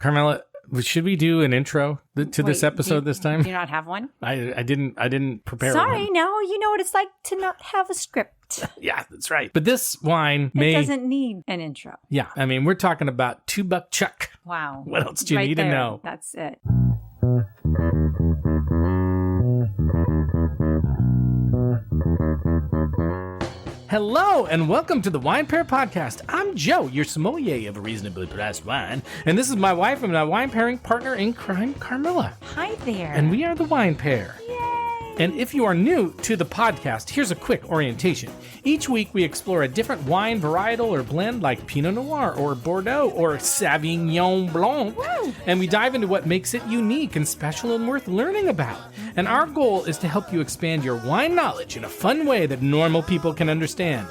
Carmela, should we do an intro to this episode this time? Do you not have one? I didn't prepare Sorry, one. no. You know what it's like to not have a script. Yeah, that's right. But this wine It doesn't need an intro. Yeah, I mean, we're talking about 2 Buck Chuck. Wow. What else do you Right need there. to know? That's it. Hello, and welcome to the Wine Pair Podcast. I'm Joe, your sommelier of reasonably priced wine, and this is my wife and my wine pairing partner in crime, Carmela. Hi there. And we are the Wine Pair. And if you are new to the podcast, here's a quick orientation. Each week we explore a different wine varietal or blend like Pinot Noir or Bordeaux or Sauvignon Blanc. Woo! And we dive into what makes it unique and special and worth learning about. And our goal is to help you expand your wine knowledge in a fun way that normal people can understand.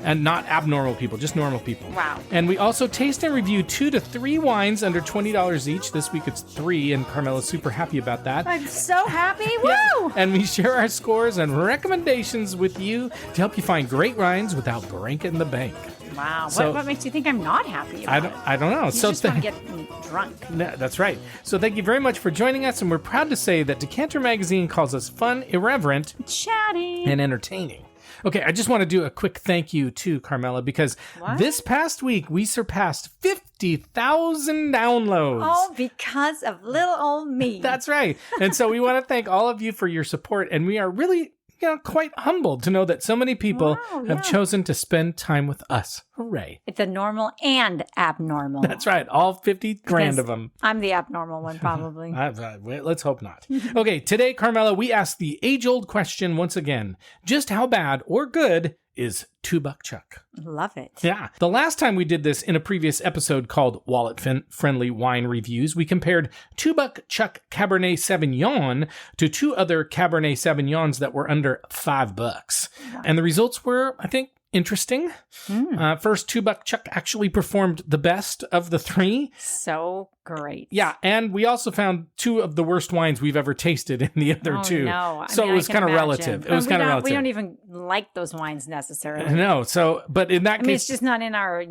And not abnormal people, just normal people. Wow. And we also taste and review 2 to 3 wines under $20 each. This week it's 3, and Carmela's super happy about that. I'm so happy. Yeah. Woo! And we share our scores and recommendations with you to help you find great wines without breaking the bank. Wow. So- what makes you think I'm not happy about it? I don't know. You So just want to get drunk. No, that's right. So thank you very much for joining us, and we're proud to say that Decanter Magazine calls us fun, irreverent, Chatty. and entertaining. Okay, I just want to do a quick thank you to Carmela because this past week we surpassed 50,000 downloads. Oh, because of little old me. That's right. And so we want to thank all of you for your support, and we are really quite humbled to know that so many people have chosen to spend time with us. Hooray. It's the normal and abnormal. That's right. All 50 grand Because of them. I'm the abnormal one, probably. Let's hope not. Okay, today, Carmela, we ask the age-old question once again. Just how bad or good is 2 Buck Chuck? Love it. Yeah. The last time we did this in a previous episode called Wallet-Friendly Wine Reviews, we compared 2 Buck Chuck Cabernet Sauvignon to 2 other Cabernet Sauvignons that were under $5. And the results were, I think, interesting. First, 2 Buck Chuck actually performed the best of the 3. So great. Yeah, and we also found 2 of the worst wines we've ever tasted in the other 2. No. So it was kind of relative. It was kind of relative. We don't even like those wines necessarily. No, so, but in that case, it's just not in our,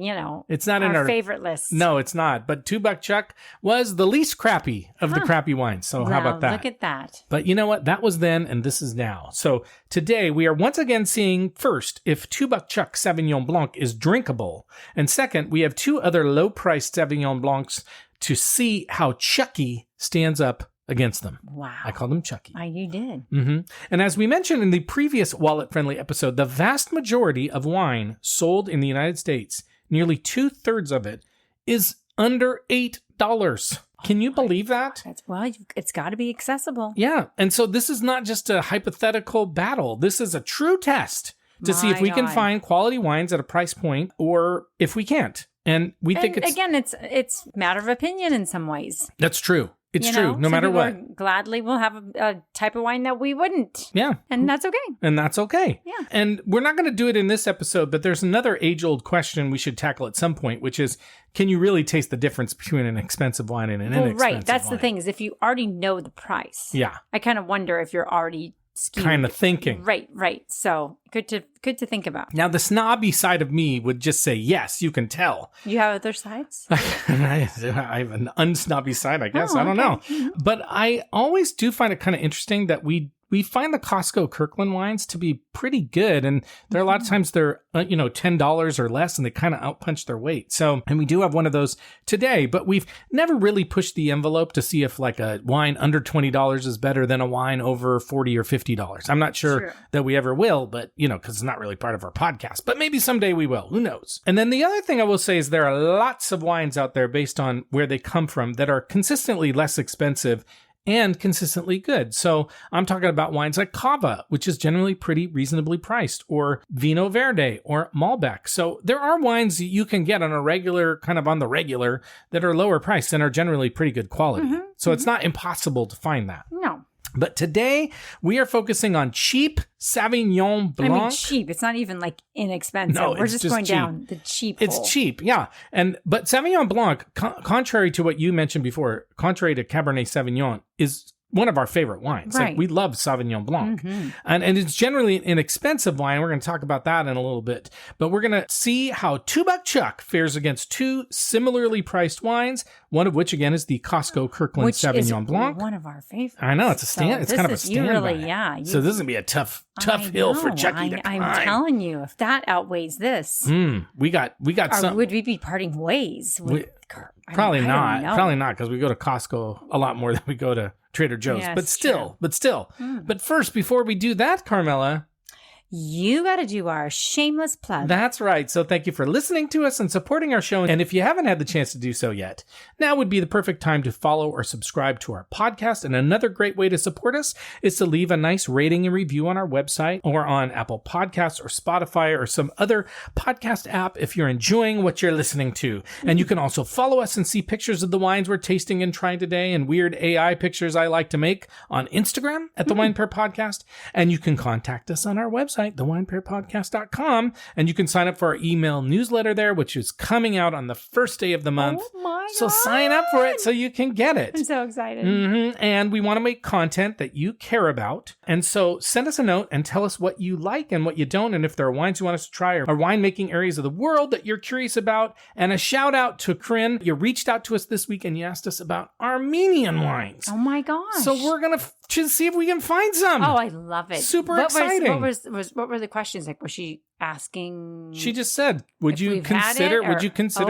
it's not in our favorite list. No, it's not. But 2 Buck Chuck was the least crappy of the crappy wines. So how about that? Look at that. But you know what? That was then, and this is now. So today we are once again seeing first if 2 Buck Chuck Sauvignon Blanc is drinkable, and second, we have 2 other low-priced Sauvignon Blancs to see how Chucky stands up against them. Wow. I call them Chucky. You did. Mm-hmm. And as we mentioned in the previous wallet-friendly episode, the vast majority of wine sold in the United States, nearly 2/3 of it, is under $8. Can you believe that? It's got to be accessible. Yeah. And so this is not just a hypothetical battle. This is a true test to see if we can find quality wines at a price point or if we can't. And we think it's... Again, it's a matter of opinion in some ways. That's true. It's true, no matter what. Gladly will have a type of wine that we wouldn't. Yeah. And that's okay. And that's okay. Yeah. And we're not going to do it in this episode, but there's another age-old question we should tackle at some point, which is, can you really taste the difference between an expensive wine and an inexpensive wine? Right. That's the thing, is if you already know the price. Yeah. I kind of wonder if you're already skewed. Kind of thinking. Right. So good to think about. Now, the snobby side of me would just say, yes, you can tell. You have other sides? I have an unsnobby side, I guess. Oh, I don't know. okay. But I always do find it kind of interesting that we find the Costco Kirkland wines to be pretty good. And there are a lot of times they're, $10 or less, and they kind of outpunch their weight. So, and we do have one of those today, but we've never really pushed the envelope to see if like a wine under $20 is better than a wine over $40 or $50. I'm not sure that we ever will, but, because it's not really part of our podcast, but maybe someday we will. Who knows? And then the other thing I will say is there are lots of wines out there based on where they come from that are consistently less expensive and consistently good. So I'm talking about wines like Cava, which is generally pretty reasonably priced, or Vino Verde or Malbec. So there are wines that you can get on the regular that are lower priced and are generally pretty good quality. So it's not impossible to find that. No. But today we are focusing on cheap Sauvignon Blanc. I mean, cheap. It's not even like inexpensive. No, We're just going cheap. down the cheap It's hole. cheap, yeah. But Sauvignon Blanc, contrary to what you mentioned before, contrary to Cabernet Sauvignon, is one of our favorite wines. Right. Like we love Sauvignon Blanc. And it's generally an inexpensive wine. We're going to talk about that in a little bit. But we're going to see how Two Buck Chuck fares against two similarly priced wines, one of which, again, is the Costco Kirkland Sauvignon Blanc. One of our favorites. I know. It's a stand. It's kind of a standby. So this is going to be a tough hill for Chucky to climb. I'm telling you, if that outweighs this. We got some. Would we be parting ways? Probably not. Probably not, because we go to Costco a lot more than we go to Trader Joe's. Yeah, but still. But first, before we do that, Carmela, you got to do our shameless plug. That's right. So thank you for listening to us and supporting our show. And if you haven't had the chance to do so yet, now would be the perfect time to follow or subscribe to our podcast. And another great way to support us is to leave a nice rating and review on our website or on Apple Podcasts or Spotify or some other podcast app if you're enjoying what you're listening to. And you can also follow us and see pictures of the wines we're tasting and trying today and weird AI pictures I like to make on Instagram at the Wine Pair Podcast. And you can contact us on our website, thewinepairpodcast.com, and you can sign up for our email newsletter there, which is coming out on the first day of the month. Oh my So God. sign up for it so you can get it. I'm so excited. And we want to make content that you care about. And so send us a note and tell us what you like and what you don't, and if there are wines you want us to try or winemaking areas of the world that you're curious about. And a shout out to Corinne. You reached out to us this week and you asked us about Armenian wines. Oh my gosh. So we're going to see if we can find some. Oh, I love it. Super exciting. What were the questions? Like, was she asking? She just said, would you consider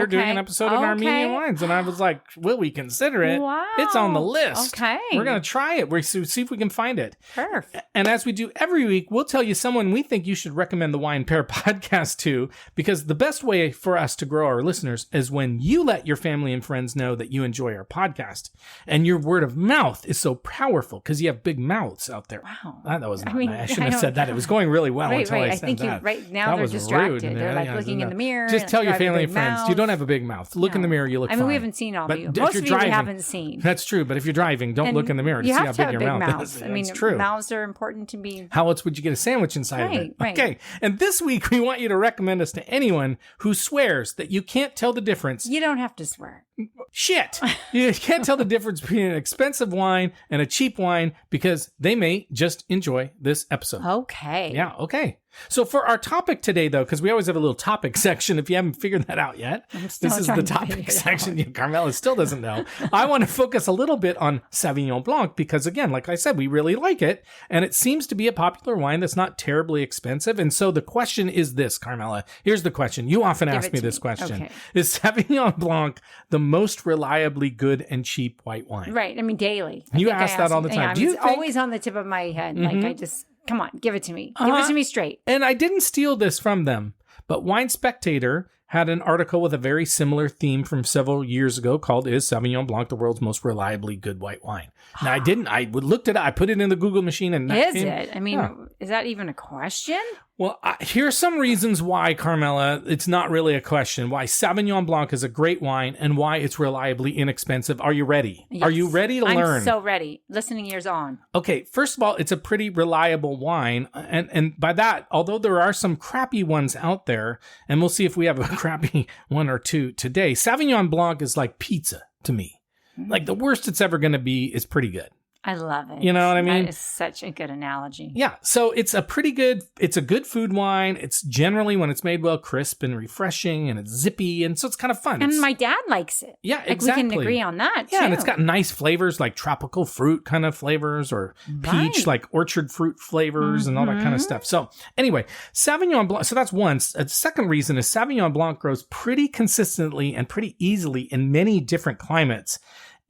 doing an episode of Armenian wines? And I was like, will we consider it? Wow. It's on the list. Okay. We're going to try it. We'll see if we can find it. Perfect. And as we do every week, we'll tell you someone we think you should recommend the Wine Pair podcast to, because the best way for us to grow our listeners is when you let your family and friends know that you enjoy our podcast. And your word of mouth is so powerful because you have big mouths out there. Wow. That was not I shouldn't have said that. It was going really well until I said that. Right now That they're was distracted. rude. They're like looking in the mirror. Just tell your driving family a and big friends, mouth. you don't have a big mouth. Look in the mirror, you look fine. we haven't seen all But of you. if Most you're of you we driving, haven't seen. That's true. But if you're driving, don't look in the mirror to see how big your mouth is. I mean, it's true. mouths are important to be. How else would you get a sandwich inside of it? Right. Okay. And this week, we want you to recommend us to anyone who swears that you can't tell the difference. You don't have to swear. Shit. You can't tell the difference between an expensive wine and a cheap wine because they may just enjoy this episode. Okay. Yeah, okay. So for our topic today, though, because we always have a little topic section, if you haven't figured that out yet, this is the topic section. Carmela still doesn't know. I want to focus a little bit on Sauvignon Blanc because, again, like I said, we really like it. And it seems to be a popular wine that's not terribly expensive. And so the question is this, Carmela. Here's the question. You often ask me this question. Okay. Is Sauvignon Blanc the most reliably good and cheap white wine? Right. I mean, daily. You ask that all the time. Yeah, it's always on the tip of my head. Mm-hmm. Like, come on, give it to me. Give it to me straight. And I didn't steal this from them, but Wine Spectator had an article with a very similar theme from several years ago called "Is Sauvignon Blanc the world's most reliably good white wine?" Now, I didn't. I looked it up. I put it in the Google machine. And is it? I mean, is that even a question? Well, here's some reasons why, Carmela, it's not really a question. Why Sauvignon Blanc is a great wine and why it's reliably inexpensive. Are you ready? Yes. Are you ready to learn? I'm so ready. Listening ears on. Okay, first of all, it's a pretty reliable wine. And by that, although there are some crappy ones out there, and we'll see if we have a crappy one or two today, Sauvignon Blanc is like pizza to me. Like the worst it's ever going to be is pretty good. I love it. You know what I mean? That is such a good analogy. Yeah. So it's a good food wine. It's generally, when it's made well, crisp and refreshing, and it's zippy. And so it's kind of fun. And my dad likes it. Yeah, like exactly. We can agree on that, too. Yeah, and it's got nice flavors like tropical fruit kind of flavors or peach, like orchard fruit flavors and all that kind of stuff. So anyway, Sauvignon Blanc. So that's one. A second reason is Sauvignon Blanc grows pretty consistently and pretty easily in many different climates.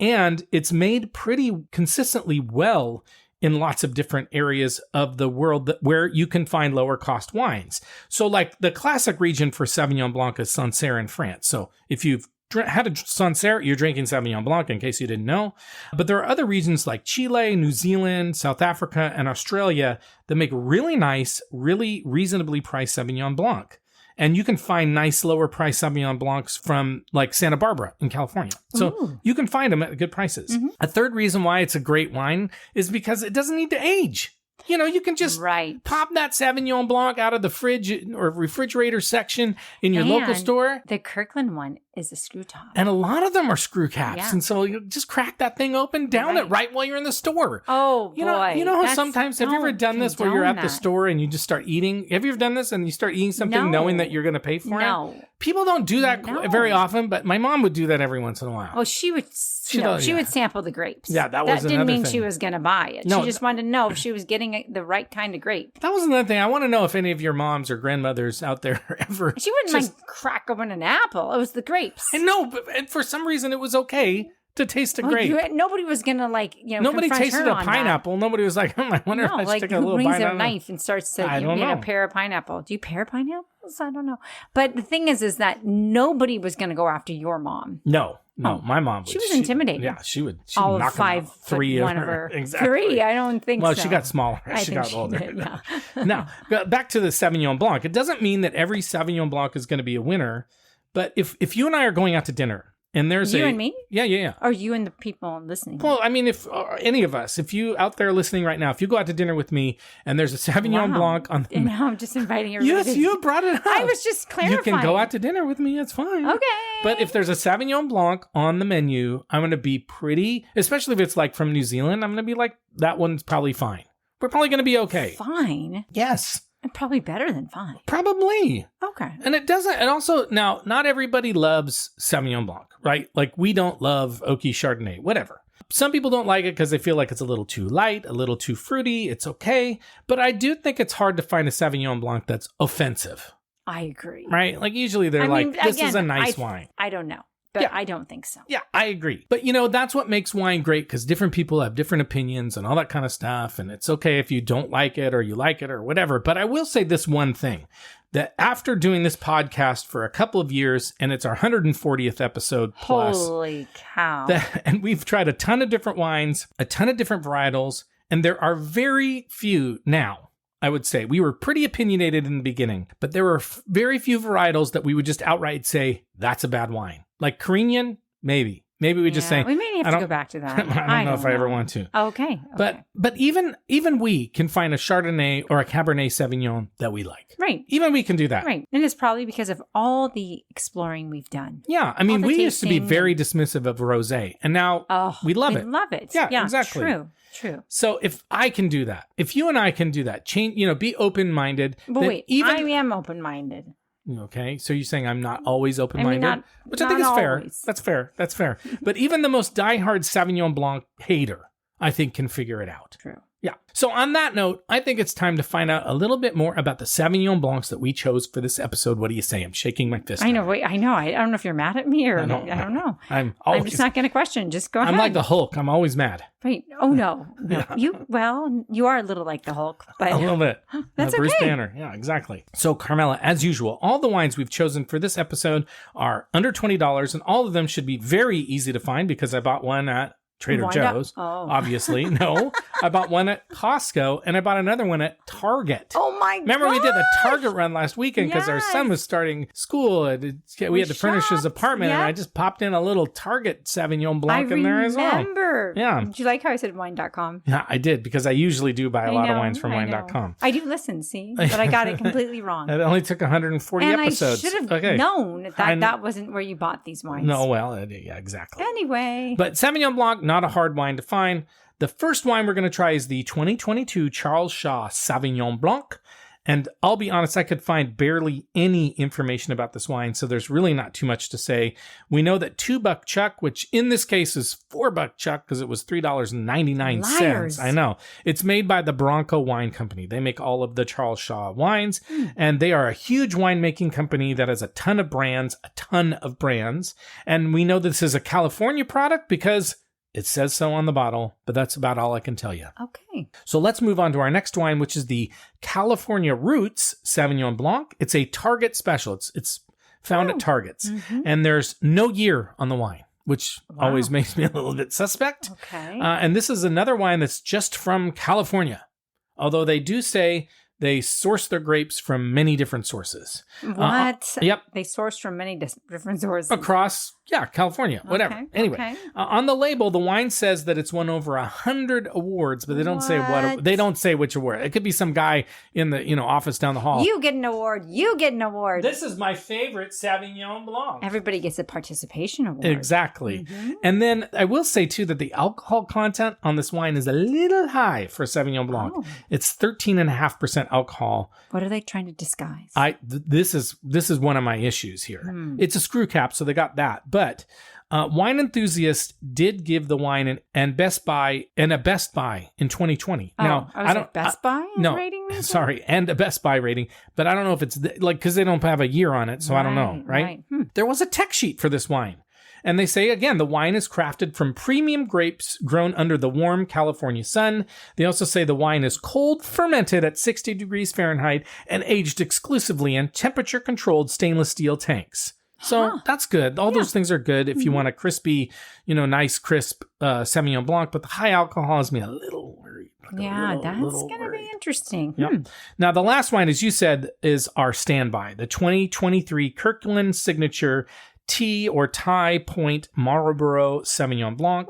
And it's made pretty consistently well in lots of different areas of the world where you can find lower cost wines. So like the classic region for Sauvignon Blanc is Sancerre in France. So if you've had a Sancerre, you're drinking Sauvignon Blanc, in case you didn't know. But there are other regions like Chile, New Zealand, South Africa, and Australia that make really nice, really reasonably priced Sauvignon Blanc. And you can find nice lower price Sauvignon Blancs from like Santa Barbara in California. So you can find them at good prices. Mm-hmm. A third reason why it's a great wine is because it doesn't need to age. You know, you can just pop that Sauvignon Blanc out of the fridge or refrigerator section in your local store. The Kirkland one is a screw top. And a lot of them are screw caps. Yeah. And so you just crack that thing open, down it right while you're in the store. Oh, You boy. know how sometimes, have you ever done this where you're at the store and you just start eating? Have you ever done this and you start eating something knowing that you're going to pay for it? People don't do that very often, but my mom would do that every once in a while. Oh, she would sample the grapes. Yeah, that was didn't mean thing. she was going to buy it. No, she just wanted to know if she was getting the right kind of grape. That was another thing. I want to know if any of your moms or grandmothers out there ever. She wouldn't crack open an apple. It was the grapes. I know, but for some reason it was okay to taste a grape. Nobody was going to Nobody tasted a pineapple. That. Nobody was like, I wonder if I should take a little bite. Who brings their knife and starts to a pear pineapple? Do you pear pineapples? I don't know. But the thing is that nobody was going to go after your mom. No, my mom would. She was intimidated. Yeah, she would. All knock 5 3 one of her. Exactly. 3? I don't think so. Well, she got smaller as she got older. Did, yeah. Now, back to the Sauvignon Blanc. It doesn't mean that every Sauvignon Blanc is going to be a winner, but if you and I are going out to dinner, and there's you and me? Yeah. Or you and the people listening? Well, I mean, if any of us, if you out there listening right now, if you go out to dinner with me and there's a Sauvignon Blanc on the... And now I'm just inviting everybody. Yes, you brought it up. I was just clarifying. You can go out to dinner with me. It's fine. Okay. But if there's a Sauvignon Blanc on the menu, I'm going to be pretty, especially if it's like from New Zealand, I'm going to be like, that one's probably fine. We're probably going to be okay. Fine? Yes. And probably better than fine. Probably. Okay. And it doesn't, and also, now, not everybody loves Sauvignon Blanc, right? Like, we don't love oaky Chardonnay, whatever. Some people don't like it because they feel like it's a little too light, a little too fruity. It's okay. But I do think it's hard to find a Sauvignon Blanc that's offensive. I agree. Right? Like, usually they're this is a nice wine. I don't know. But I don't think so. Yeah, I agree. But, that's what makes wine great, because different people have different opinions and all that kind of stuff. And it's okay if you don't like it or you like it or whatever. But I will say this one thing, that after doing this podcast for a couple of years, and it's our 140th episode plus. Holy cow. And we've tried a ton of different wines, a ton of different varietals, and there are very few now. I would say we were pretty opinionated in the beginning, but there were very few varietals that we would just outright say, that's a bad wine. Like Carignan, maybe. Maybe we just say... We may have to go back to that. I don't know if I ever want to. Okay. But even we can find a Chardonnay or a Cabernet Sauvignon that we like. Right. Even we can do that. Right. And it's probably because of all the exploring we've done. Yeah. I mean, we used to be very dismissive of rosé, and now we love it. We love it. Yeah, exactly. True. So if I can do that, if you and I can do that, change, be open-minded. But wait, I am open-minded. Okay, so you're saying I'm not always open-minded, which I think is always. fair. That's fair. But even the most diehard Sauvignon Blanc hater, I think, can figure it out. True. Yeah. So on that note, I think it's time to find out a little bit more about the Sauvignon Blancs that we chose for this episode. What do you say? I'm shaking my fist. I know. I know. I don't know if you're mad at me or I don't know. I'm just not going to question. Just go ahead. I'm like the Hulk. I'm always mad. Wait. Oh no. Yeah. You are a little like the Hulk, but a little bit. That's Bruce okay. Banner. Yeah, exactly. So Carmela, as usual, all the wines we've chosen for this episode are under $20, and all of them should be very easy to find because I bought one at Trader Joe's, obviously. No, I bought one at Costco, and I bought another one at Target. Oh my God! Remember we did a Target run last weekend because our son was starting school, and we had to furnish his apartment, and I just popped in a little Target Sauvignon Blanc in there as well. I remember. Yeah. Did you like how I said wine.com? Yeah, I did, because I usually do buy a lot of wines from wine.com. I do listen, see? But I got it completely wrong. It only took 140 episodes. I should have known that wasn't where you bought these wines. No, well, yeah, exactly. Anyway. But Sauvignon Blanc, not a hard wine to find. The first wine we're going to try is the 2022 Charles Shaw Sauvignon Blanc. And I'll be honest, I could find barely any information about this wine, so there's really not too much to say. We know that $2 Chuck, which in this case is $4 Chuck because it was $3.99. Liars. I know. It's made by the Bronco Wine Company. They make all of the Charles Shaw wines, and they are a huge winemaking company that has a ton of brands. And we know this is a California product because it says so on the bottle, but that's about all I can tell you. Okay. So let's move on to our next wine, which is the California Roots Sauvignon Blanc. It's a Target special. It's found at Targets. Mm-hmm. And there's no year on the wine, which always makes me a little bit suspect. Okay. And this is another wine that's just from California. Although they do say They source their grapes from many different sources. What? Yep. They source from many different sources. Across, California, whatever. Okay, Anyway, on the label, the wine says that it's won over 100 awards, but they don't say what. They don't say which award. It could be some guy in the office down the hall. You get an award. You get an award. This is my favorite Sauvignon Blanc. Everybody gets a participation award. Exactly. Mm-hmm. And then I will say too that the alcohol content on this wine is a little high for Sauvignon Blanc. Oh. It's 13.5% alcohol. What are they trying to disguise? This is one of my issues here. It's a screw cap, so they got that. But wine enthusiasts did give the wine a Best Buy in 2020. Oh, now I don't Best Buy rating. Sorry, and a Best Buy rating, but I don't know if it's because they don't have a year on it, so I don't know. Right? There was a tech sheet for this wine. And they say, again, the wine is crafted from premium grapes grown under the warm California sun. They also say the wine is cold fermented at 60 degrees Fahrenheit and aged exclusively in temperature-controlled stainless steel tanks. So that's good. All those things are good if you want a crispy, nice, crisp Sauvignon Blanc. But the high alcohol has me a little worried. That's going to be interesting. Yep. Now, the last wine, as you said, is our standby, the 2023 Kirkland Signature Tea or Tie Point Marlborough Sauvignon Blanc.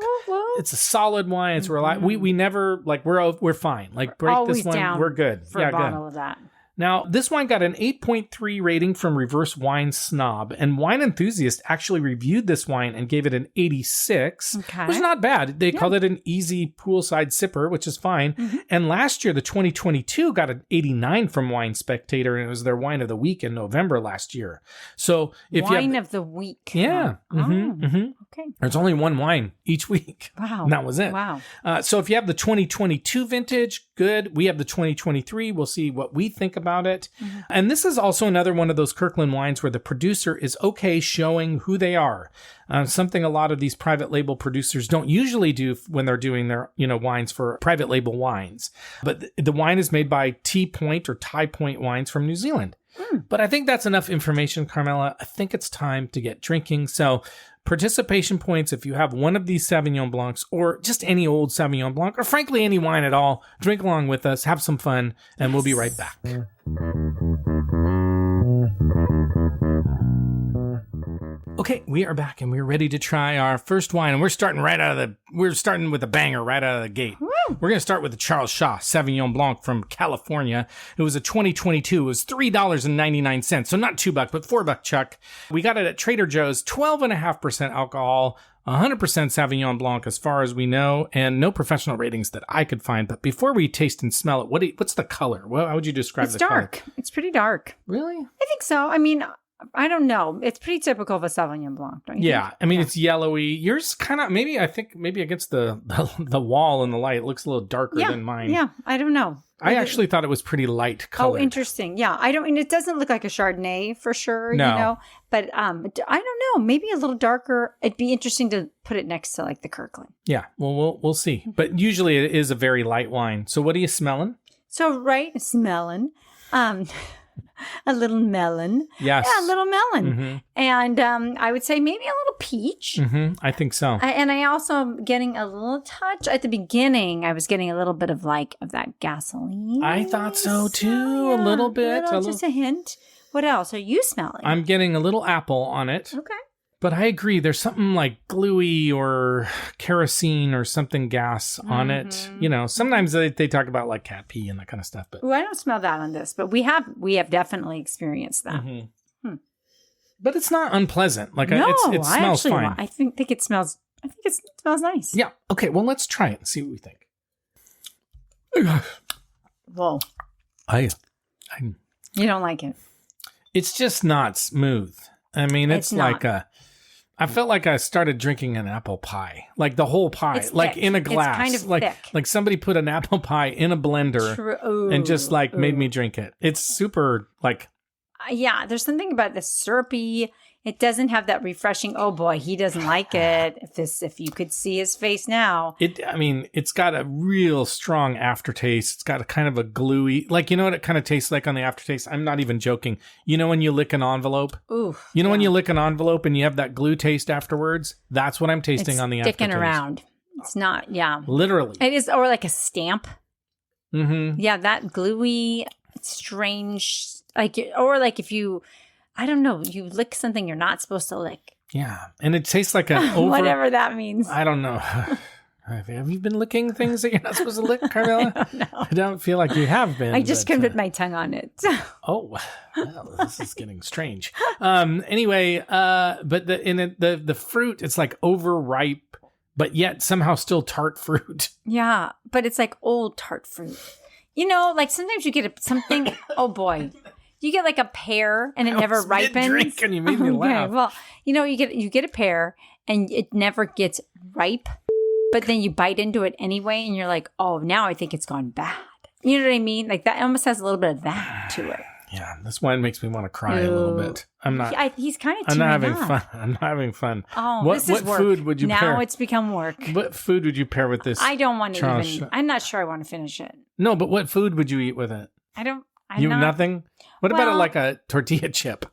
It's a solid wine. It's reliable. We never we're fine. Like break always this one, down we're good. For a bottle of that. Now, this wine got an 8.3 rating from Reverse Wine Snob, and Wine Enthusiast actually reviewed this wine and gave it an 86, which is not bad. They called it an easy poolside sipper, which is fine. Mm-hmm. And last year, the 2022 got an 89 from Wine Spectator, and it was their wine of the week in November last year. So if wine of the week. Yeah. Okay. There's only one wine each week. Wow. And that was it. Wow. So if you have the 2022 vintage, good. We have the 2023. We'll see what we think about it. Mm-hmm. And this is also another one of those Kirkland wines where the producer is okay showing who they are. Something a lot of these private label producers don't usually do when they're doing their, wines for private label wines. But the wine is made by Tea Point or Tie Point Wines from New Zealand. But I think that's enough information, Carmela. I think it's time to get drinking. So participation points, if you have one of these Sauvignon Blancs or just any old Sauvignon Blanc or frankly any wine at all, drink along with us, have some fun, and we'll be right back. Okay, we are back and we're ready to try our first wine, and we're starting with a banger right out of the gate. Woo! We're going to start with the Charles Shaw Sauvignon Blanc from California. It was a 2022. It was $3.99, so not $2, but $4, Chuck. We got it at Trader Joe's, 12.5% alcohol, 100% Sauvignon Blanc as far as we know, and no professional ratings that I could find. But before we taste and smell it, what's the color? How would you describe the color? It's dark. It's pretty dark. Really? I think so. I mean, I don't know. It's pretty typical of a Sauvignon Blanc, don't you think? I mean, it's yellowy. Yours kind of, maybe against the wall in the light, it looks a little darker than mine. Yeah, I don't know. I actually thought it was pretty light colored. Oh, interesting. Yeah, it doesn't look like a Chardonnay for sure, But I don't know. Maybe a little darker. It'd be interesting to put it next to like the Kirkland. Yeah, well, we'll see. But usually it is a very light wine. So what are you smelling? So, smelling. A little melon. Yes. Yeah, a little melon. Mm-hmm. And I would say maybe a little peach. Mm-hmm. I think so. And I also am getting a little touch. At the beginning, I was getting a little bit of that gasoline. I thought so too. A little bit. Just a hint. What else are you smelling? I'm getting a little apple on it. Okay. But I agree. There's something like gluey or kerosene or something gas on it. Sometimes they talk about like cat pee and that kind of stuff. But I don't smell that on this, but we have definitely experienced that. Mm-hmm. But it's not unpleasant. Like it smells fine. I think it smells nice. Yeah. Okay. Well, let's try it and see what we think. Whoa. You don't like it? It's just not smooth. I mean, it's like I felt like I started drinking an apple pie, like the whole pie, it's like thick. in a glass. It's kind of thick. Like somebody put an apple pie in a blender and just made me drink it. It's super yeah, there's something about the syrupy. It doesn't have that refreshing. Oh boy, he doesn't like it. If you could see his face now. It's got a real strong aftertaste. It's got a kind of a gluey, what it kind of tastes like on the aftertaste. I'm not even joking. When you lick an envelope? Ooh. When you lick an envelope and you have that glue taste afterwards? That's what I'm tasting on the aftertaste. Sticking around. It's not, yeah. Literally. It is, or like a stamp. Mm-hmm. Yeah, that gluey strange, like, or like if you, I don't know, you lick something you're not supposed to lick. Yeah. And it tastes like an whatever that means. I don't know. Have you been licking things that you're not supposed to lick, Carmela? I don't feel like you have been. I just couldn't put my tongue on it. Oh, well, this is getting strange. Anyway, but the fruit, it's like overripe, but yet somehow still tart fruit. Yeah, but it's like old tart fruit. Like sometimes you get something. Oh boy. You get like a pear and it never ripens. Drink and you made me laugh. Well, you get a pear and it never gets ripe, but then you bite into it anyway and you're like, oh, now I think it's gone bad. You know what I mean? Like that almost has a little bit of that to it. Yeah, this wine makes me want to cry a little bit. I'm not. He's kind of. I'm not having fun. I'm not having fun. Oh, what this is work. Food would you pair? Now it's become work. What food would you pair with this? I don't want to even. I'm not sure I want to finish it. No, but what food would you eat with it? Nothing? What about like a tortilla chip?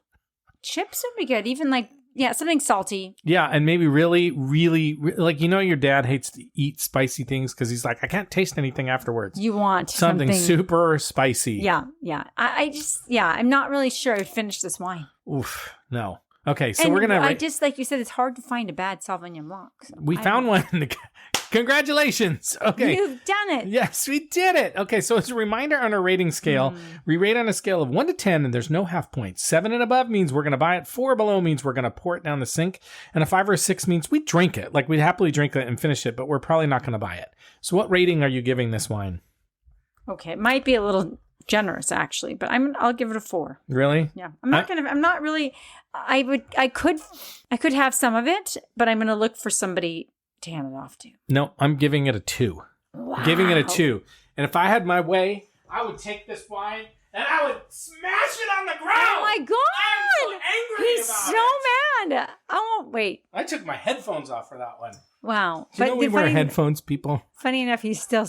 Chips would be good. Even like, something salty. Yeah, and maybe really, really, like, your dad hates to eat spicy things because he's like, I can't taste anything afterwards. You want something super spicy. Yeah. I'm not really sure I'd finish this wine. Oof, no. Okay, so we're going to... like you said, it's hard to find a bad Sauvignon Blanc. So we found one. Congratulations. Okay. You've done it. Yes, we did it. Okay, so as a reminder on our rating scale, we rate on a scale of 1 to 10, and there's no half points. 7 and above means we're going to buy it. 4 below means we're going to pour it down the sink. And a 5 or a 6 means we drink it. Like, we'd happily drink it and finish it, but we're probably not going to buy it. So what rating are you giving this wine? Okay, it might be a little generous, actually, but I'll give it a 4. Really? Yeah. I'm not really... I could have some of it, but I'm going to look for somebody to hand it off to. No, I'm giving it a 2. Wow. Giving it a 2. And if I had my way, I would take this wine and I would smash it on the ground. Oh my God! I'm so angry He's about so it. mad. Oh, wait. I took my headphones off for that one. Wow. Do you know we wear headphones, people? Funny enough, he's still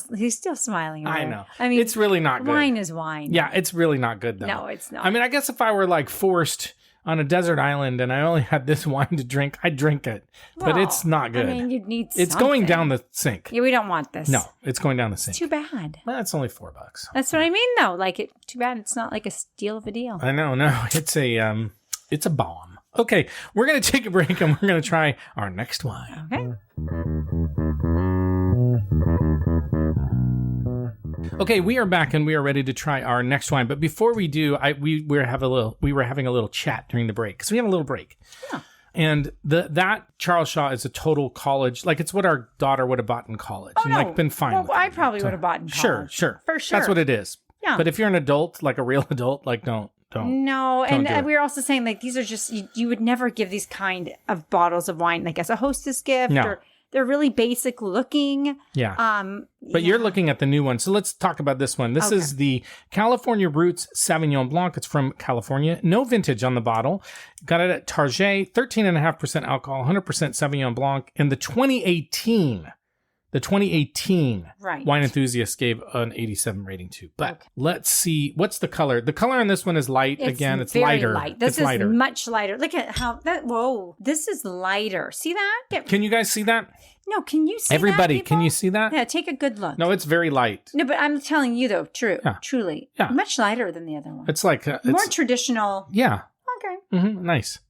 smiling. I know. I mean, it's really not good. Wine is wine. Yeah, it's really not good, though. No, it's not. I mean, I guess if I were like forced on a desert island and I only had this wine to drink, I'd drink it. Well, but it's not good. I mean, you'd need It's something. going down the sink. Yeah, we don't want this. No, it's going down the sink. It's too bad. Well, it's only $4. That's what I mean, though. Like, too bad it's not like a steal of a deal. I know. No, it's a bomb. Okay, we're going to take a break and we're going to try our next wine. Okay. Okay, we are back and we are ready to try our next wine. But before we do, we were having a little chat during the break because we have a little break. Yeah. And that Charles Shaw is a total college, like it's what our daughter would have bought in college and like been fine. Well, with I it. probably would have bought in college. Sure, for sure. That's what it is. Yeah. But if you're an adult, like a real adult, like don't. No, and we were also saying like these are just you would never give these kind of bottles of wine like as a hostess gift. No. Or they're really basic looking. Yeah. But you're looking at the new one. So let's talk about this one. This is the California Roots Sauvignon Blanc. It's from California. No vintage on the bottle. Got it at Target. 13.5% alcohol, 100% Sauvignon Blanc. And the 2018 Wine Enthusiast gave an 87 rating to. But let's see. What's the color? The color on this one is light. Again, it's very lighter. Light. This it's is lighter. much lighter. Look at how that. Whoa, this is lighter. See that? Can you guys see that? No, can you see Everybody, that, can you see that? Yeah, take a good look. No, it's very light. No, but I'm telling you though, truly. Yeah. Much lighter than the other one. It's like... more traditional. Yeah. Okay. Nice.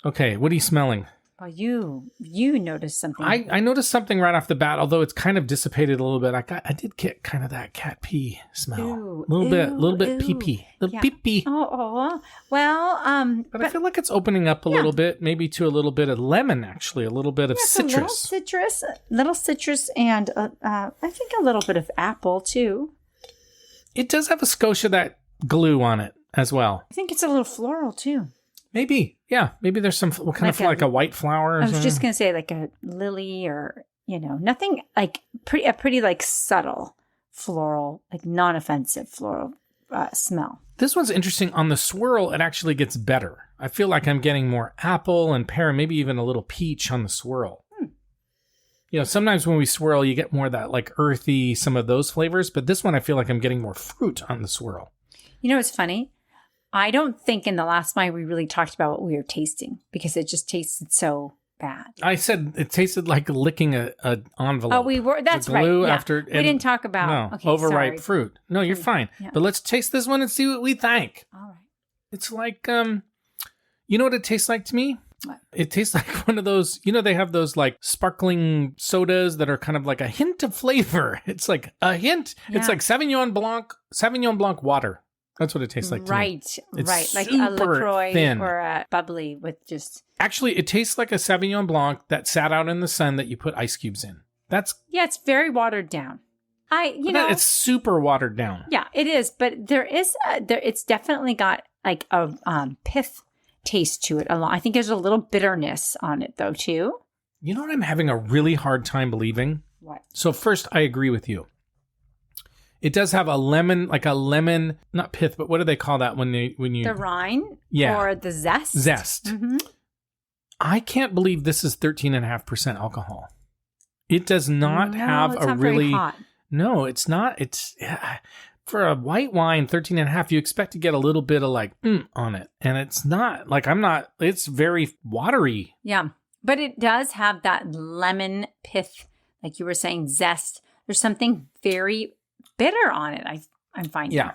Okay, what are you smelling? Well, you noticed something. I noticed something right off the bat, although it's kind of dissipated a little bit. I did get kind of that cat pee smell. A little bit pee-pee. Little pee-pee. Oh. Well, but I feel like it's opening up a little bit, maybe to a little bit of lemon, actually, a little bit of citrus. Little citrus, and I think a little bit of apple, too. It does have a skosh of that glue on it as well. I think it's a little floral, too. Maybe. Yeah. Maybe there's some like a white flower. I was just going to say like a lily or, nothing like a pretty like subtle floral, like non-offensive floral smell. This one's interesting. On the swirl, it actually gets better. I feel like I'm getting more apple and pear, maybe even a little peach on the swirl. Sometimes when we swirl, you get more of that like earthy, some of those flavors. But this one, I feel like I'm getting more fruit on the swirl. It's funny. I don't think in the last wine we really talked about what we were tasting because it just tasted so bad. I said it tasted like licking a envelope. Oh, that's the right. glue Yeah. after. We didn't talk about overripe sorry. fruit. No, you're fine. Yeah. But let's taste this one and see what we think. All right. It's like, you know what it tastes like to me? What? It tastes like one of those, they have those like sparkling sodas that are kind of like a hint of flavor. It's like a hint. Yeah. It's like Sauvignon Blanc water. That's what it tastes like to me. Right. Like a super LaCroix thin. or a bubbly with just... Actually, it tastes like a Sauvignon Blanc that sat out in the sun that you put ice cubes in. it's very watered down. It's super watered down. Yeah, it is. But it's definitely got like a pith taste to it. I think there's a little bitterness on it though too. You know what I'm having a really hard time believing? What? So first, I agree with you. It does have a lemon, not pith, but what do they call that when you The rind? Yeah. Or the zest? Zest. Mm-hmm. I can't believe this is 13.5% alcohol. It does not have it's a not really... very hot. No, it's not. It's... For a white wine, 13.5, you expect to get a little bit of on it. And it's not. It's very watery. Yeah. But it does have that lemon pith, like you were saying, zest. There's something very bitter on it, I'm finding. Yeah.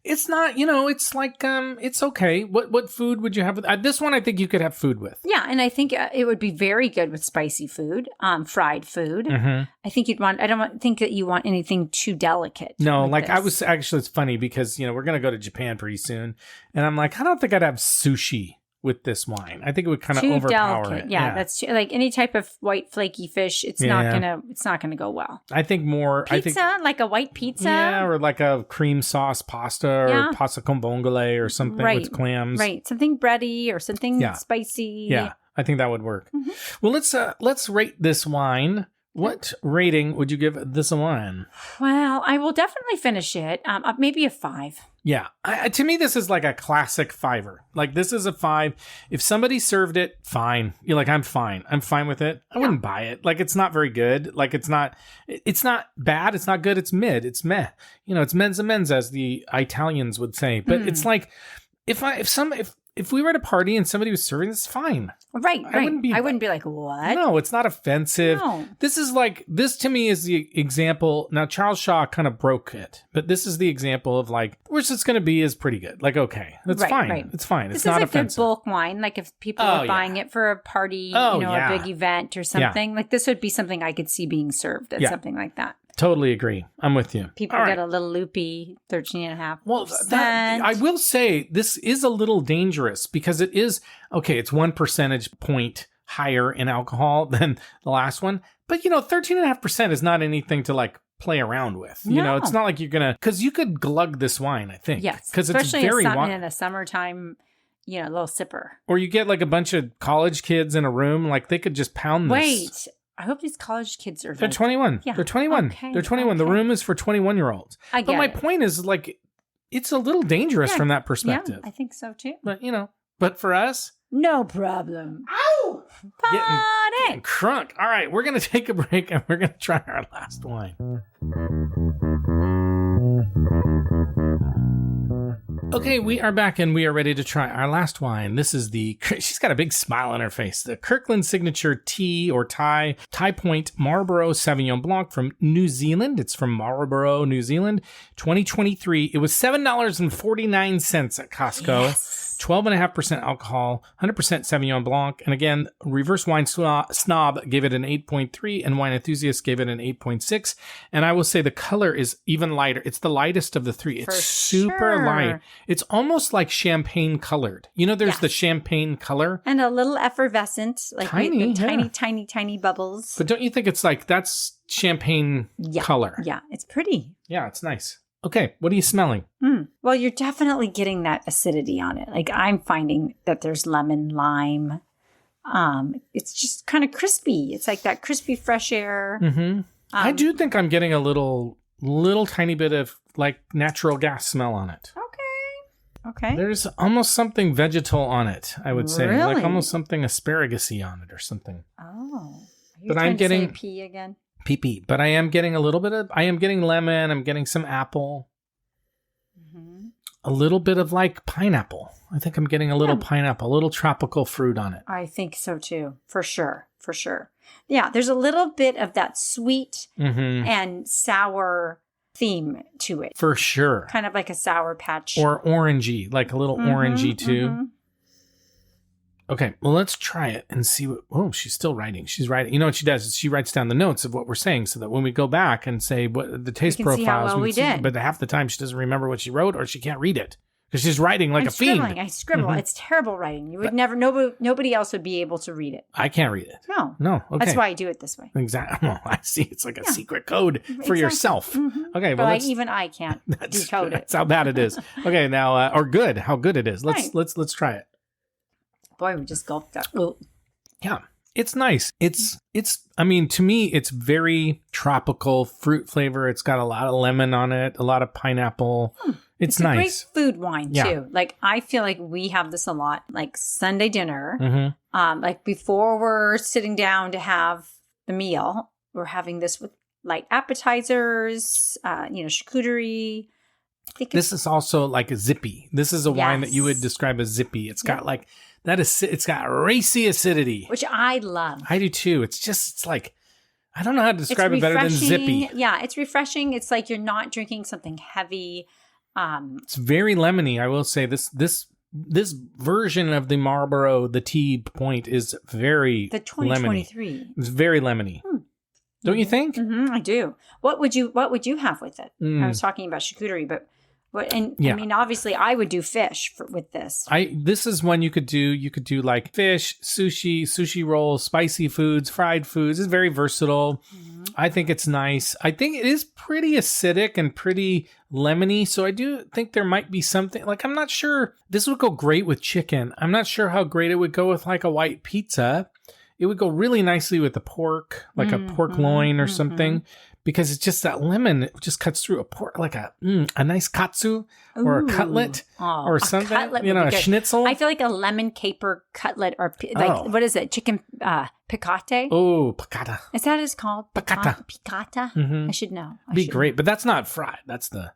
It's not, it's like, it's okay. What food would you have with this one? I think you could have food with. Yeah, and I think it would be very good with spicy food, fried food. Mm-hmm. I think I don't think that you want anything too delicate. No, this. it's funny because, we're going to go to Japan pretty soon. And I'm like, I don't think I'd have sushi with this wine. I think it would kind of overpower delicate. it. Yeah, that's too, like any type of white flaky fish. It's not gonna go well. I think more Pizza, like a white pizza. Yeah, or like a cream sauce pasta or pasta con vongole or something with clams. Right, something bready or something spicy. Yeah, I think that would work. Mm-hmm. Well, let's rate this wine. What rating would you give this wine? Well, I will definitely finish it. Maybe a 5. Yeah. To me, this is like a classic 5-er. Like, this is a 5. If somebody served it, fine. You're like, I'm fine. I'm fine with it. I wouldn't buy it. Like, it's not very good. Like, it's not bad. It's not good. It's mid. It's meh. It's men's and men's, as the Italians would say. But it's like, if we were at a party and somebody was serving this, fine. Right. I wouldn't be like, what? No, it's not offensive. No. This to me is the example. Now, Charles Shaw kind of broke it, but this is the example of like, which it's going to be is pretty good. Like, okay, that's fine. Right. It's fine. It's not offensive. This is a good bulk wine. Like if people are buying it for a party, a big event or something, like this would be something I could see being served at something like that. Totally agree. I'm with you. People get a little loopy, 13.5%. Well, I will say this is a little dangerous because it is, it's 1 percentage point higher in alcohol than the last one. But, 13.5% is not anything to like play around with. No. It's not like you're going to, because you could glug this wine, I think. Yes. Because it's very in the summertime, a little sipper. Or you get like a bunch of college kids in a room, like they could just pound this. Wait. I hope these college kids are... They're 21. Yeah. They're 21. Okay. They're 21. Okay. The room is for 21-year-olds. But my point is, like, it's a little dangerous from that perspective. Yeah, I think so, too. But, but for us... No problem. Ow! Getting crunk. All right, we're going to take a break and we're going to try our last wine. Okay, we are back and we are ready to try our last wine. This is she's got a big smile on her face. The Kirkland Signature Tea or Thai Point Marlborough Sauvignon Blanc from New Zealand. It's from Marlborough, New Zealand, 2023. It was $7.49 at Costco. Yes. 12.5% alcohol, 100% Sauvignon Blanc. And again, Reverse Wine Snob gave it an 8.3 and Wine Enthusiast gave it an 8.6. And I will say the color is even lighter. It's the lightest of the three. It's super light. It's almost like champagne colored. There's the champagne color. And a little effervescent, like tiny bubbles. But don't you think it's like that's champagne color? Yeah, it's pretty. Yeah, it's nice. Okay, what are you smelling? Well, you're definitely getting that acidity on it. Like I'm finding that there's lemon, lime. It's just kind of crispy. It's like that crispy fresh air. Mm-hmm. I do think I'm getting a little tiny bit of like natural gas smell on it. Okay. There's almost something vegetal on it, I would say. Really? Like almost something asparagus-y on it or something. Oh. But I'm getting... to say pea again? Pee. But I am getting a little bit of... I am getting lemon. I'm getting some apple. Mm-hmm. a little bit of like pineapple. I think I'm getting a little pineapple, a little tropical fruit on it. I think so too. For sure. For sure. Yeah. There's a little bit of that sweet and sour theme to it. For sure. Kind of like a Sour Patch. Or orangey, like a little orangey too. Okay, well, let's try it and see what... Oh, she's still writing. She's writing. You know what she does? Is she writes down the notes of what we're saying so that when we go back and say what the taste profiles... See how well we did. But half the time she doesn't remember what she wrote or she can't read it because she's writing like a fiend. I scribble. It's terrible writing. You would never... Nobody else would be able to read it. I can't read it. No. Okay. That's why I do it this way. Exactly. Well, I see. It's like a secret code for yourself. Okay, well, even I can't decode it. That's how bad it is. Okay, now... or good. How good it is. Let's try it. Boy, we just gulped that. Yeah, it's nice. It's. I mean, to me, it's very tropical fruit flavor. It's got a lot of lemon on it, a lot of pineapple. It's nice. It's a great food wine too. Like I feel like we have this a lot, like Sunday dinner. Like before we're sitting down to have the meal, we're having this with light appetizers, charcuterie. This is also like a zippy. This is a wine that you would describe as zippy. It's got like that is. It's got racy acidity, which I love. I do too. It's like I don't know how to describe it better than zippy. Yeah, it's refreshing. It's like you're not drinking something heavy. It's very lemony. I will say this version of the Marlboro, the Tea Point, is very the 2023. Lemony. It's very lemony. Don't you think? I do. What would you have with it? I was talking about charcuterie, but. I mean, obviously, I would do fish with this. This is one you could do. You could do like fish, sushi rolls, spicy foods, fried foods. It's very versatile. I think it's nice. I think it is pretty acidic and pretty lemony. So I do think there might be something like I'm not sure. This would go great with chicken. I'm not sure how great it would go with like a white pizza. It would go really nicely with the pork, like a pork loin or something. Because it's just that lemon, it just cuts through a pork, like a nice katsu or a cutlet or something. A schnitzel. I feel like a lemon caper cutlet or what is it? Chicken piccata? Oh, piccata. Is that what it's called? Piccata. Piccata? I should know. Be great, but that's not fried. That's the...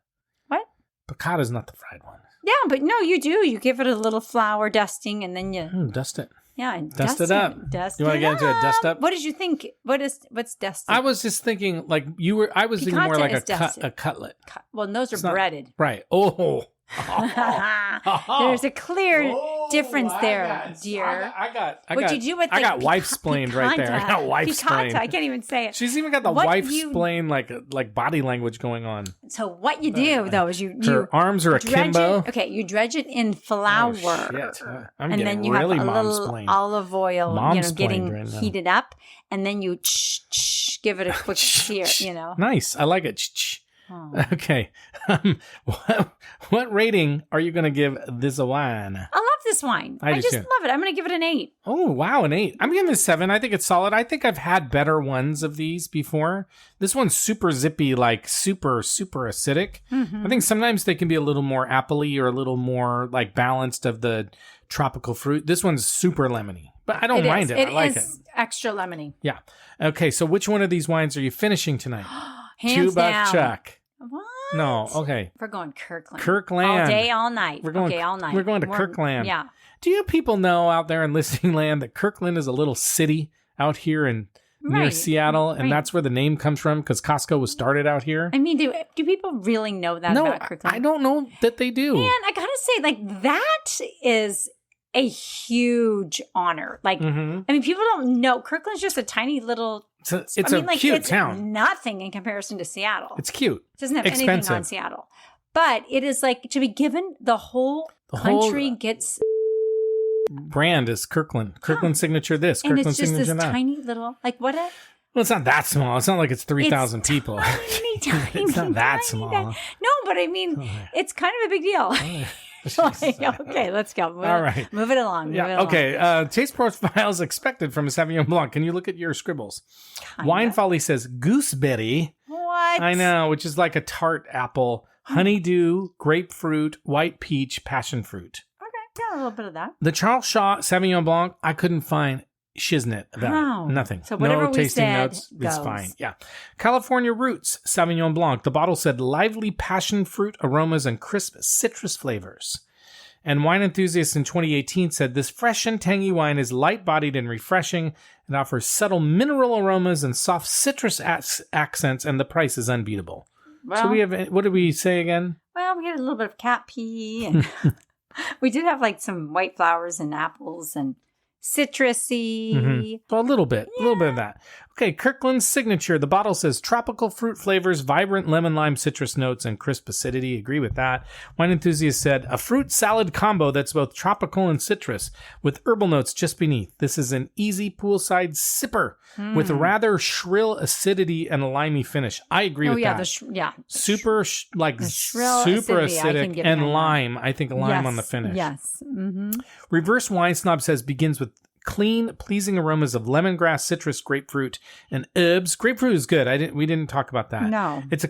What? Piccata is not the fried one. Yeah, but no, you do. You give it a little flour dusting and then you... dust it. Yeah, dust it up. You want to get into a dust up? What did you think? What's dusted? I was just thinking, like you were. I was thinking more like a cutlet. Well, those are breaded. Right. Oh. There's a clear difference there, dear. I got wife-splained right there. I got wife-splained. I can't even say it. She's even got the wife-splained like body language going on. So what you do though is her arms are akimbo. You dredge it in flour. Oh, shit. I'm and then you really have a little olive oil, getting right heated up, and then you give it a quick sear. Nice. I like it. Okay. What rating are you going to give this wine? I love this wine. I just love it. I'm going to give it an 8. Oh, wow. An 8. I'm giving it a 7. I think it's solid. I think I've had better ones of these before. This one's super zippy, like super, super acidic. I think sometimes they can be a little more appley or a little more like balanced of the tropical fruit. This one's super lemony, but I don't mind it. I like it. It is extra lemony. Yeah. Okay. So which one of these wines are you finishing tonight? Hands down. Chuck. What? No, okay. We're going Kirkland. All day, all night. We're going all night. We're going to Kirkland. Yeah. Do you people know out there in listening land that Kirkland is a little city out here near Seattle, and that's where the name comes from because Costco was started out here? I mean, do people really know that about Kirkland? I don't know that they do. Man, I gotta say, like that is a huge honor. Like, I mean, people don't know Kirkland's just a tiny little. It's a cute town. Nothing in comparison to Seattle. It's cute. It doesn't have anything on Seattle. But it is like to be given the whole country gets. Brand is Kirkland. Kirkland signature this. And Kirkland it's just signature this that. tiny little, like what a. Well, it's not that small. It's not like it's 3,000 people. Tiny, it's not that small. No, but I mean, it's kind of a big deal. Okay, let's go. All right. Move it along. Okay. Taste profiles expected from a Sauvignon Blanc. Can you look at your scribbles? Wine Folly says gooseberry. What? I know, which is like a tart apple, honeydew, grapefruit, white peach, passion fruit. Okay, yeah, a little bit of that. The Charles Shaw Sauvignon Blanc, I couldn't find shiznit about Oh. it. Nothing. So whatever no we tasting said notes. It's goes. fine. Yeah. California Roots Sauvignon Blanc. The bottle said lively passion fruit aromas and crisp citrus flavors. And Wine Enthusiast in 2018 said this fresh and tangy wine is light-bodied and refreshing. It offers subtle mineral aromas and soft citrus accents, and the price is unbeatable. Well, So we have, what did we say again? well, we had a little bit of cat pee, and we did have like some white flowers and apples and citrusy. Mhm. Well, a little bit of that. Okay, Kirkland's Signature. The bottle says tropical fruit flavors, vibrant lemon lime citrus notes, and crisp acidity. Agree with that. Wine Enthusiast said a fruit salad combo that's both tropical and citrus with herbal notes just beneath. This is an easy poolside sipper with a rather shrill acidity and a limey finish. I agree with that. Super shrill super acidity, I can acidic get and behind that. lime. I think lime Yes, on the finish. Yes. Mm-hmm. Reverse Wine Snob says begins with clean, pleasing aromas of lemongrass, citrus, grapefruit, and herbs. Grapefruit is good. We didn't talk about that. No. It's a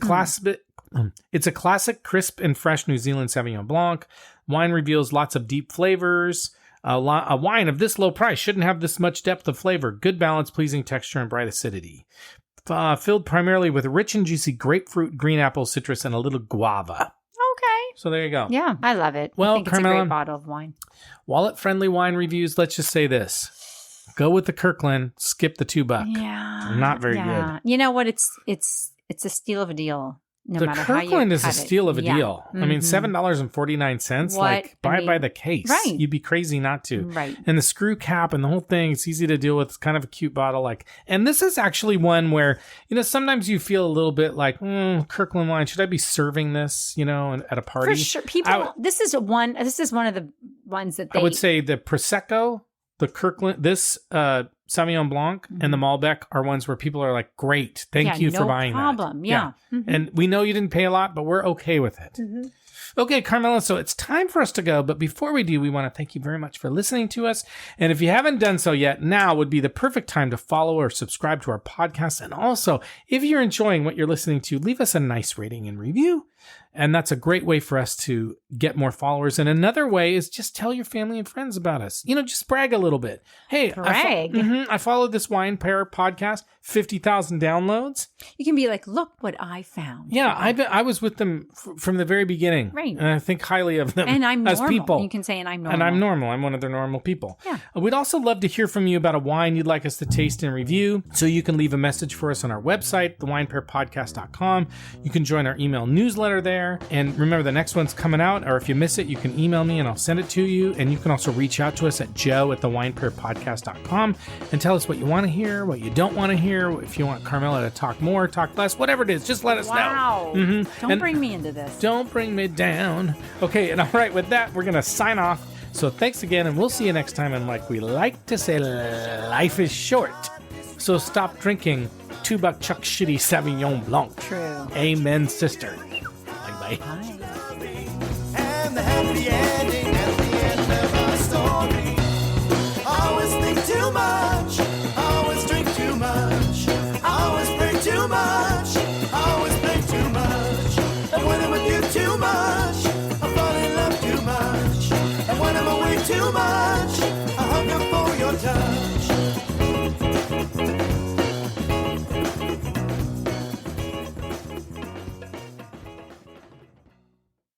classic, crisp and fresh New Zealand Sauvignon Blanc. Wine reveals lots of deep flavors. A wine of this low price shouldn't have this much depth of flavor. Good balance, pleasing texture, and bright acidity. Filled primarily with rich and juicy grapefruit, green apple, citrus, and a little guava. Okay. So there you go. Yeah, I love it. Well, I think it's a Carmela, great bottle of wine. Wallet-friendly wine reviews, let's just say this. Go with the Kirkland, skip the $2. Yeah. Not very good. You know what? It's a steal of a deal. No the matter how you Kirkland is a cut it. steal of a Yeah. deal. I mean, $7.49. Like, buy it by the case. Right. You'd be crazy not to. Right. And the screw cap and the whole thing, it's easy to deal with. It's kind of a cute bottle. And this is actually one where, sometimes you feel a little bit like, Kirkland wine, should I be serving this, at a party? For sure. People, this is one of the ones that they... I would say the Prosecco, the Kirkland, this Sauvignon Blanc and the Malbec are ones where people are like, great, thank you for buying that. No problem, yeah. Mm-hmm. And we know you didn't pay a lot, but we're okay with it. Mm-hmm. Okay, Carmela, so it's time for us to go. But before we do, we want to thank you very much for listening to us. And if you haven't done so yet, now would be the perfect time to follow or subscribe to our podcast. And also, if you're enjoying what you're listening to, leave us a nice rating and review. And that's a great way for us to get more followers. And another way is just tell your family and friends about us. Just brag a little bit. Hey, brag. I followed this Wine Pair podcast, 50,000 downloads. You can be like, look what I found. Yeah, I was with them from the very beginning. Right. And I think highly of them and I'm as normal. people. You can say, and I'm normal. And I'm normal. I'm one of their normal people. Yeah. We'd also love to hear from you about a wine you'd like us to taste and review. So you can leave a message for us on our website, thewinepairpodcast.com. You can join our email newsletter there. And remember, the next one's coming out, or if you miss it, you can email me and I'll send it to you. And you can also reach out to us at joe@thewinepairpodcast.com and tell us what you want to hear, what you don't want to hear, if you want Carmela to talk more, talk less, whatever it is, just let us know. Wow. Mm-hmm. Don't bring me into this. Don't bring me down. Okay, and all right, with that, we're going to sign off. So thanks again, and we'll see you next time. And like we like to say, life is short. So stop drinking $2 Chuck Shitty Sauvignon Blanc. True. Amen, sister. Bye. Bye. And the happy ending at the end of our story. Always think too much, always drink too much, always pray too much, always play too much. And when I'm with you too much, I fall in love too much. And when I'm away too much,